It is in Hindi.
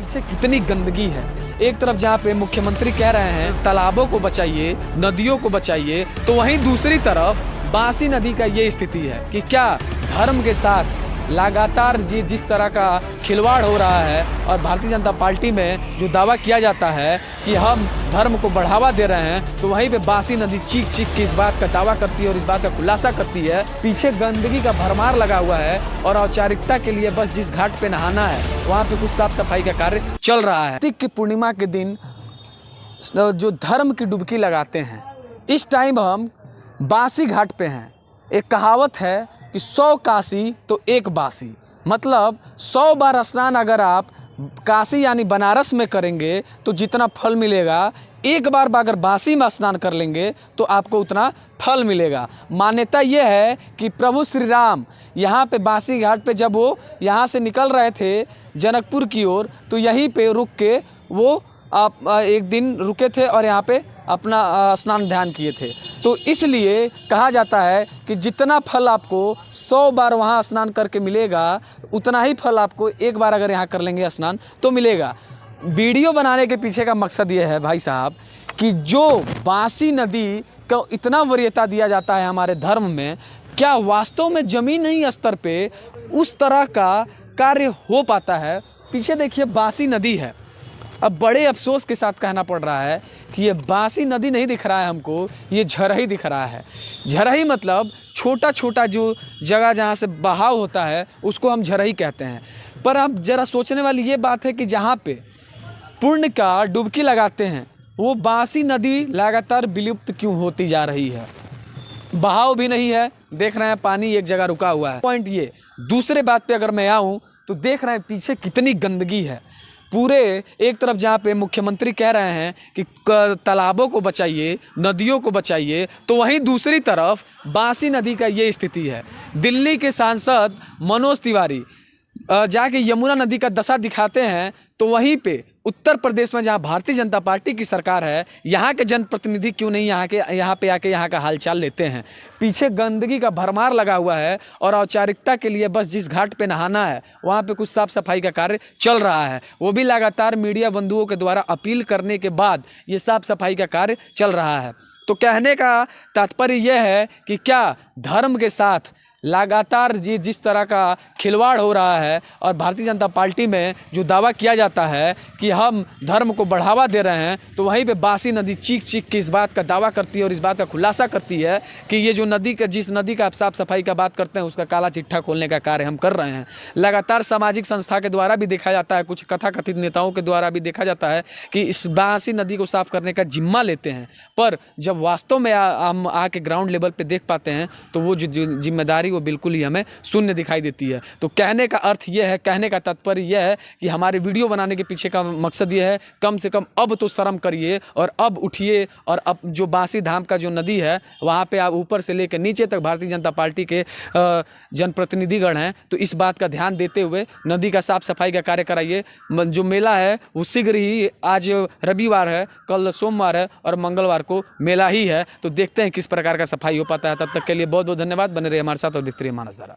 पीछे कितनी गंदगी है। एक तरफ जहाँ पे मुख्यमंत्री कह रहे हैं तालाबों को बचाइए, नदियों को बचाइए, तो वहीं दूसरी तरफ बासी नदी का ये स्थिति है कि क्या धर्म के साथ लगातार ये जिस तरह का खिलवाड़ हो रहा है और भारतीय जनता पार्टी में जो दावा किया जाता है कि हम धर्म को बढ़ावा दे रहे हैं, तो वहीं पे बासी नदी चीख चीख के इस बात का दावा करती है और इस बात का खुलासा करती है। पीछे गंदगी का भरमार लगा हुआ है और औपचारिकता के लिए बस जिस घाट पे नहाना है वहाँ पे कुछ साफ सफाई का कार्य चल रहा है। कार्तिक की पूर्णिमा के दिन जो धर्म की डुबकी लगाते हैं, इस टाइम हम बासी घाट पे हैं। एक कहावत है कि 100 काशी तो एक बासी, मतलब 100 बार स्नान अगर आप काशी यानी बनारस में करेंगे तो जितना फल मिलेगा, एक बार अगर बासी में स्नान कर लेंगे तो आपको उतना फल मिलेगा। मान्यता यह है कि प्रभु श्री राम यहाँ पे बासी घाट पे जब वो यहाँ से निकल रहे थे जनकपुर की ओर, तो यहीं पे रुक के वो आप एक दिन रुके थे और यहाँ पे अपना स्नान ध्यान किए थे। तो इसलिए कहा जाता है कि जितना फल आपको 100 बार वहाँ स्नान करके मिलेगा, उतना ही फल आपको एक बार अगर यहाँ कर लेंगे स्नान तो मिलेगा। वीडियो बनाने के पीछे का मकसद ये है भाई साहब कि जो बासी नदी को इतना वरीयता दिया जाता है हमारे धर्म में, क्या वास्तव में ज़मीनी स्तर पे उस तरह का कार्य हो पाता है? पीछे देखिए बासी नदी है। अब बड़े अफसोस के साथ कहना पड़ रहा है कि ये बासी नदी नहीं दिख रहा है हमको, ये झरही दिख रहा है। झरही मतलब छोटा छोटा जो जगह जहाँ से बहाव होता है उसको हम झरही कहते हैं। पर अब ज़रा सोचने वाली ये बात है कि जहाँ पे पुण्य का डुबकी लगाते हैं वो बासी नदी लगातार विलुप्त क्यों होती जा रही है? बहाव भी नहीं है, देख रहे हैं पानी एक जगह रुका हुआ है। पॉइंट ये। दूसरे बात पे अगर मैं आऊँ तो देख रहे हैं पीछे कितनी गंदगी है। पूरे एक तरफ जहाँ पे मुख्यमंत्री कह रहे हैं कि तालाबों को बचाइए, नदियों को बचाइए, तो वहीं दूसरी तरफ बासी नदी का ये स्थिति है। दिल्ली के सांसद मनोज तिवारी जाके यमुना नदी का दशा दिखाते हैं, तो वहीं पे उत्तर प्रदेश में जहाँ भारतीय जनता पार्टी की सरकार है, यहाँ के जनप्रतिनिधि क्यों नहीं यहाँ पे आके यहाँ का हालचाल लेते हैं? पीछे गंदगी का भरमार लगा हुआ है और औपचारिकता के लिए बस जिस घाट पे नहाना है वहाँ पे कुछ साफ सफाई का कार्य चल रहा है। वो भी लगातार मीडिया बंधुओं के द्वारा अपील करने के बाद ये साफ सफाई का कार्य चल रहा है। तो कहने का तात्पर्य यह है कि क्या धर्म के साथ लगातार ये जिस तरह का खिलवाड़ हो रहा है और भारतीय जनता पार्टी में जो दावा किया जाता है कि हम धर्म को बढ़ावा दे रहे हैं, तो वहीं पे बासी नदी चीख चीख के इस बात का दावा करती है और इस बात का खुलासा करती है कि ये जो नदी का जिस नदी का आप साफ सफाई का बात करते हैं उसका काला चिट्ठा खोलने का कार्य हम कर रहे हैं। लगातार सामाजिक संस्था के द्वारा भी देखा जाता है, कुछ कथाकथित नेताओं के द्वारा भी देखा जाता है कि इस बासी नदी को साफ करने का जिम्मा लेते हैं, पर जब वास्तव में हम आके ग्राउंड लेवल पर देख पाते हैं तो वो जो जिम्मेदारी वो बिल्कुल ही हमें शून्य दिखाई देती है। तो कहने का अर्थ यह है, कहने का तात्पर्य यह है कि हमारे वीडियो बनाने के पीछे का मकसद यह है, कम से कम अब तो शर्म करिए और अब उठिए और अब जो बासी धाम का जो नदी है वहाँ पे आप ऊपर से लेकर नीचे तक भारतीय जनता पार्टी के जनप्रतिनिधिगण हैं, तो इस बात का ध्यान देते हुए नदी का साफ सफाई का कार्य कराइए। जो मेला है वो शीघ्र ही, आज रविवार है, कल सोमवार है और मंगलवार को मेला ही है, तो देखते हैं किस प्रकार का सफाई हो पाता है। तब तक के लिए बहुत बहुत धन्यवाद। बने रहिए हमारे साथ और देखते रहिए मानसधारा।